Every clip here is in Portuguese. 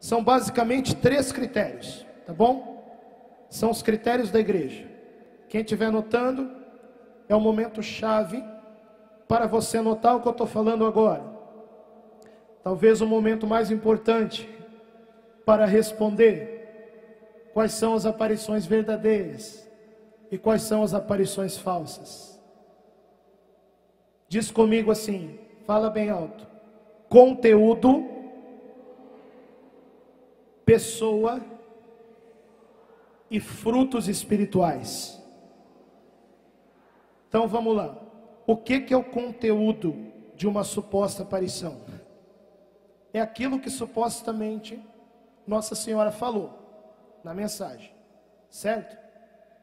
São basicamente 3 critérios, tá bom? São os critérios da igreja. Quem estiver anotando, é o momento chave para você anotar o que eu estou falando agora. Talvez o momento mais importante para responder quais são as aparições verdadeiras e quais são as aparições falsas. Diz comigo assim, fala bem alto: conteúdo, pessoa e frutos espirituais. Então vamos lá. O que é o conteúdo de uma suposta aparição? É aquilo que supostamente Nossa Senhora falou na mensagem, certo?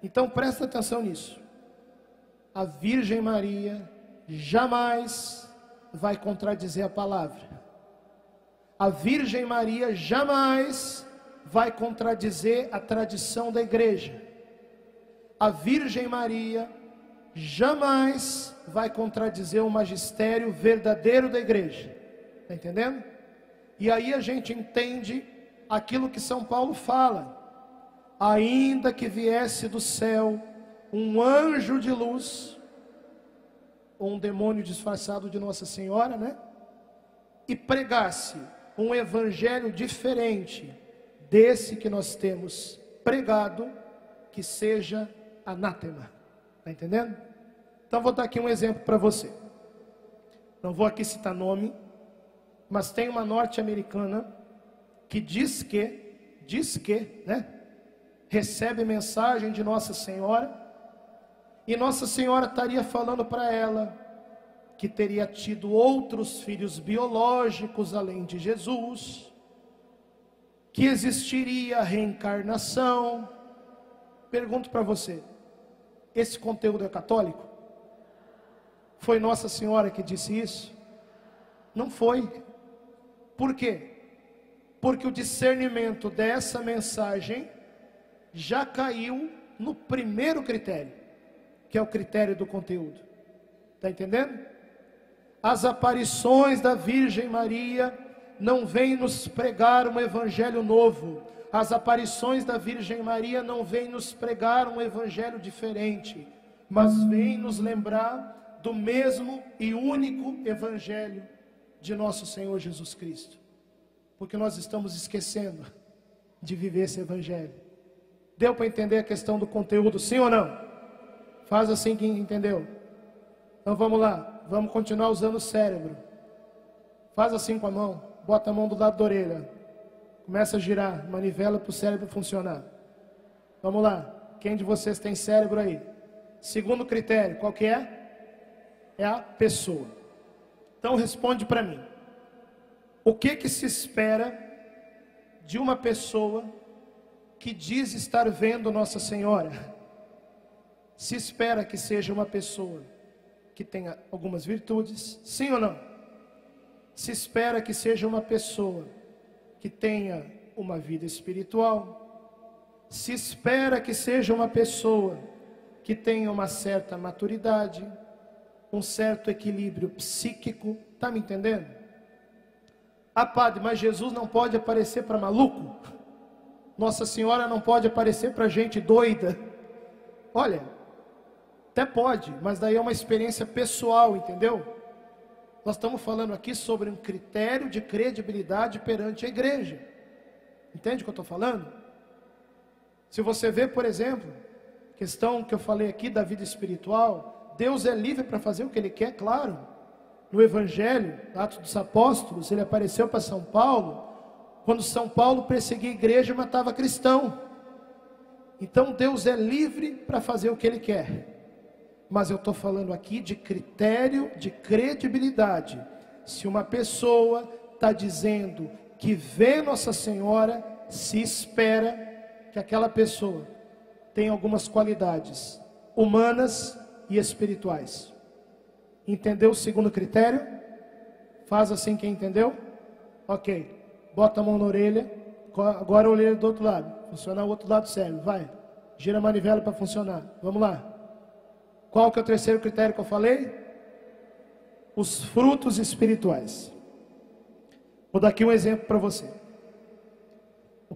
Então presta atenção nisso. A Virgem Maria jamais vai contradizer a palavra. A Virgem Maria jamais vai contradizer a tradição da igreja. A Virgem Maria jamais vai contradizer o magistério verdadeiro da igreja. Está entendendo? E aí a gente entende aquilo que São Paulo fala: ainda que viesse do céu um anjo de luz, ou um demônio disfarçado de Nossa Senhora, né? E pregasse um evangelho diferente desse que nós temos pregado, que seja anátema. Está entendendo? Então vou dar aqui um exemplo para você. Não vou aqui citar nome, mas tem uma norte-americana que diz que, né, recebe mensagem de Nossa Senhora, e Nossa Senhora estaria falando para ela que teria tido outros filhos biológicos além de Jesus, que existiria a reencarnação. Pergunto para você, esse conteúdo é católico? Foi Nossa Senhora que disse isso? Não foi. Por quê? Porque o discernimento dessa mensagem já caiu no primeiro critério, que é o critério do conteúdo. Está entendendo? As aparições da Virgem Maria não vêm nos pregar um evangelho novo. As aparições da Virgem Maria não vêm nos pregar um evangelho diferente, mas vêm nos lembrar do mesmo e único evangelho de nosso Senhor Jesus Cristo. Porque nós estamos esquecendo de viver esse evangelho. Deu para entender a questão do conteúdo, sim ou não? Faz assim quem entendeu. Então vamos lá, vamos continuar usando o cérebro. Faz assim com a mão, bota a mão do lado da orelha, começa a girar, manivela para o cérebro funcionar. Vamos lá, quem de vocês tem cérebro aí? Segundo critério, qual que é? É a pessoa. Então responde para mim. O que se espera de uma pessoa que diz estar vendo Nossa Senhora? Se espera que seja uma pessoa que tenha algumas virtudes, sim ou não? Se espera que seja uma pessoa que tenha uma vida espiritual. Se espera que seja uma pessoa que tenha uma certa maturidade, um certo equilíbrio psíquico. Está me entendendo? Ah, padre, mas Jesus não pode aparecer para maluco? Nossa Senhora não pode aparecer para gente doida? Olha, até pode, mas daí é uma experiência pessoal, entendeu? Nós estamos falando aqui sobre um critério de credibilidade perante a igreja. Entende o que eu estou falando? Se você vê, por exemplo, questão que eu falei aqui da vida espiritual, Deus é livre para fazer o que Ele quer, claro. No Evangelho, Atos dos Apóstolos, Ele apareceu para São Paulo, quando São Paulo perseguia a igreja e matava cristão. Então Deus é livre para fazer o que Ele quer. Mas eu estou falando aqui de critério de credibilidade. Se uma pessoa está dizendo que vê Nossa Senhora, se espera que aquela pessoa tenha algumas qualidades humanas e espirituais. Entendeu o segundo critério? Faz assim quem entendeu? Ok. Bota a mão na orelha. Agora a orelha do outro lado. Funciona o outro lado cérebro. Vai. Gira a manivela para funcionar. Vamos lá. Qual que é o terceiro critério que eu falei? Os frutos espirituais. Vou dar aqui um exemplo para você.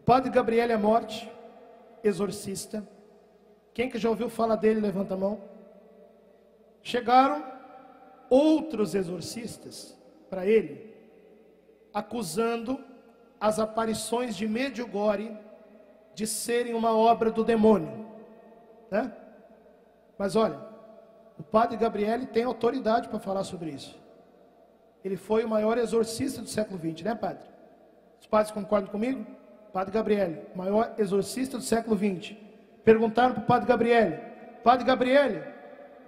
padre Gabriel Amorth, exorcista. Quem que já ouviu falar dele, levanta a mão. Chegaram outros exorcistas para ele, acusando as aparições de Medjugorje de serem uma obra do demônio, né? Mas olha, o padre Gabriel tem autoridade para falar sobre isso. Ele foi o maior exorcista do século XX, né, padre? Os padres concordam comigo? Padre Gabriel, maior exorcista do século XX. Perguntaram para o padre Gabriel,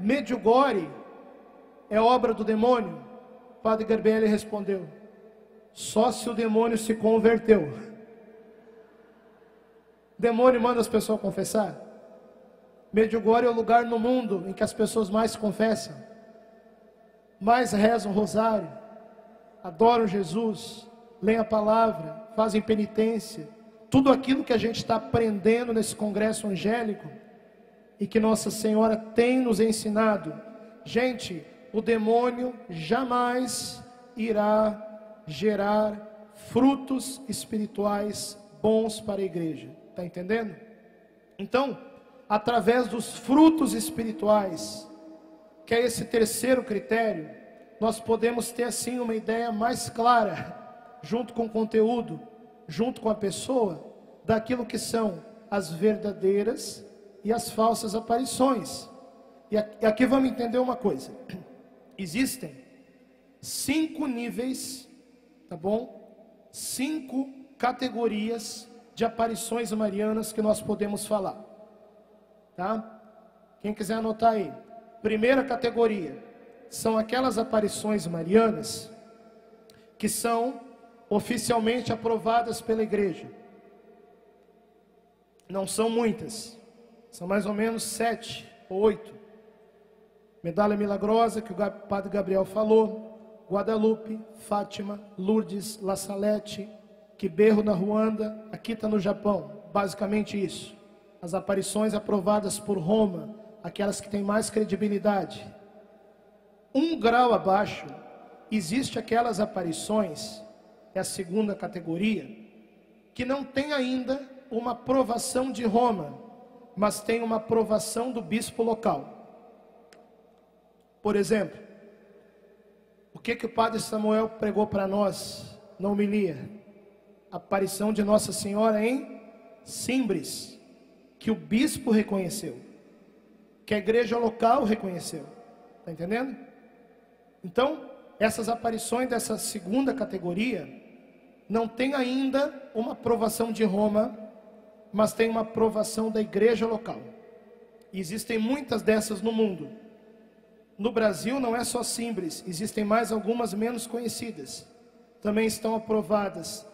Medjugorje é obra do demônio? O padre Gabriel respondeu: só se o demônio se converteu. O demônio manda as pessoas confessar. Medjugorje é o lugar no mundo em que as pessoas mais se confessam, mais rezam o rosário, adoram Jesus, leem a palavra, fazem penitência. Tudo aquilo que a gente está aprendendo nesse congresso angélico e que Nossa Senhora tem nos ensinado. Gente, o demônio jamais irá gerar frutos espirituais bons para a igreja. Está entendendo? Então, através dos frutos espirituais, que é esse terceiro critério, nós podemos ter assim uma ideia mais clara, junto com o conteúdo, junto com a pessoa, daquilo que são as verdadeiras e as falsas aparições. E aqui vamos entender uma coisa. Existem 5 níveis, tá bom? 5 categorias de aparições marianas que nós podemos falar, tá? Quem quiser anotar aí. Primeira categoria são aquelas aparições marianas que são oficialmente aprovadas pela igreja. Não são muitas, são mais ou menos 7 ou 8. Medalha Milagrosa, que o padre Gabriel falou, Guadalupe, Fátima, Lourdes, La Salette, Kibeho na Ruanda, Akita no Japão. Basicamente isso. As aparições aprovadas por Roma, aquelas que têm mais credibilidade. 1 grau abaixo, existe aquelas aparições, é a segunda categoria, que não tem ainda uma aprovação de Roma, mas tem uma aprovação do bispo local. Por exemplo, o que o padre Samuel pregou para nós na homilia? A aparição de Nossa Senhora em Simbres, que o bispo reconheceu, que a igreja local reconheceu. Está entendendo? Então, essas aparições dessa segunda categoria não tem ainda uma aprovação de Roma, mas tem uma aprovação da igreja local. E existem muitas dessas no mundo. No Brasil não é só Simbres, existem mais algumas menos conhecidas. Também estão aprovadas,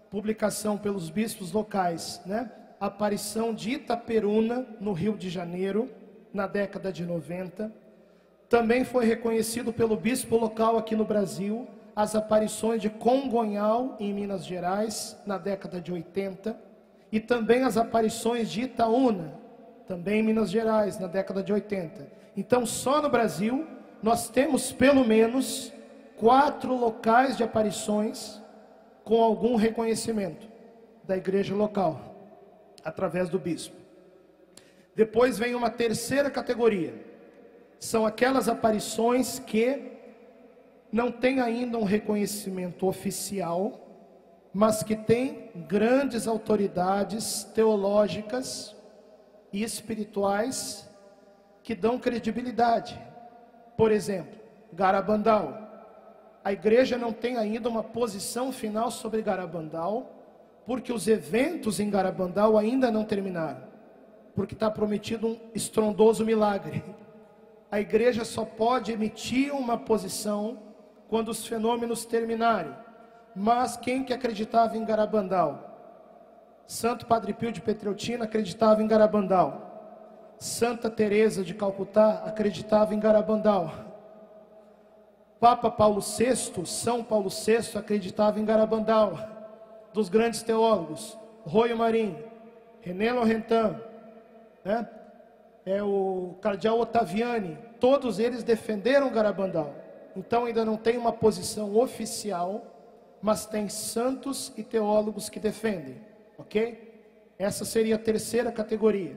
publicação pelos bispos locais, né? A aparição de Itaperuna, no Rio de Janeiro, na década de 90. Também foi reconhecido pelo bispo local aqui no Brasil, as aparições de Congonhal, em Minas Gerais, na década de 80. E também as aparições de Itaúna, também em Minas Gerais, na década de 80. Então, só no Brasil, nós temos pelo menos 4 locais de aparições com algum reconhecimento da igreja local, através do bispo. Depois vem uma terceira categoria. São aquelas aparições que não têm ainda um reconhecimento oficial, mas que têm grandes autoridades teológicas e espirituais que dão credibilidade. Por exemplo, Garabandal. A igreja não tem ainda uma posição final sobre Garabandal, porque os eventos em Garabandal ainda não terminaram, porque está prometido um estrondoso milagre. A igreja só pode emitir uma posição quando os fenômenos terminarem. Mas quem que acreditava em Garabandal? Santo Padre Pio de Petreutina acreditava em Garabandal. Santa Teresa de Calcutá acreditava em Garabandal. Papa Paulo VI, São Paulo VI acreditava em Garabandal. Dos grandes teólogos, Royo Marim, René Laurentin, né? O cardeal Ottaviani, todos eles defenderam Garabandal. Então ainda não tem uma posição oficial, mas tem santos e teólogos que defendem, ok? Essa seria a terceira categoria.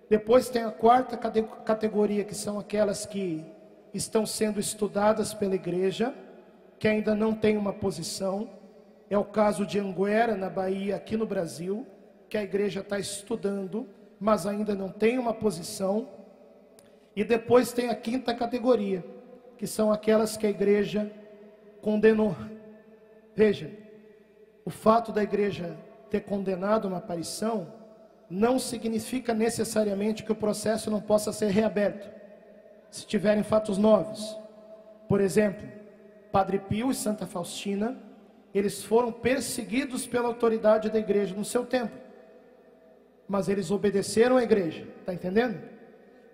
Depois tem a quarta categoria, que são aquelas que estão sendo estudadas pela igreja, que ainda não tem uma posição. É o caso de Anguera, na Bahia, aqui no Brasil, que a igreja está estudando, mas ainda não tem uma posição. E depois tem a quinta categoria, que são aquelas que a igreja condenou. Veja, o fato da igreja ter condenado uma aparição não significa necessariamente que o processo não possa ser reaberto, se tiverem fatos novos. Por exemplo, Padre Pio e Santa Faustina, eles foram perseguidos pela autoridade da igreja no seu tempo, mas eles obedeceram à igreja, está entendendo?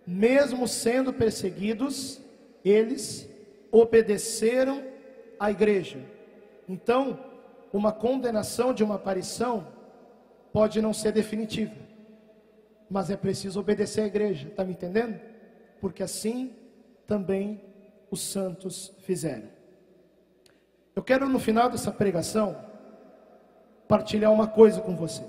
Mesmo sendo perseguidos, eles obedeceram à igreja. Então, uma condenação de uma aparição pode não ser definitiva, mas é preciso obedecer à igreja, está me entendendo? Porque assim também os santos fizeram. Eu quero, no final dessa pregação, partilhar uma coisa com você.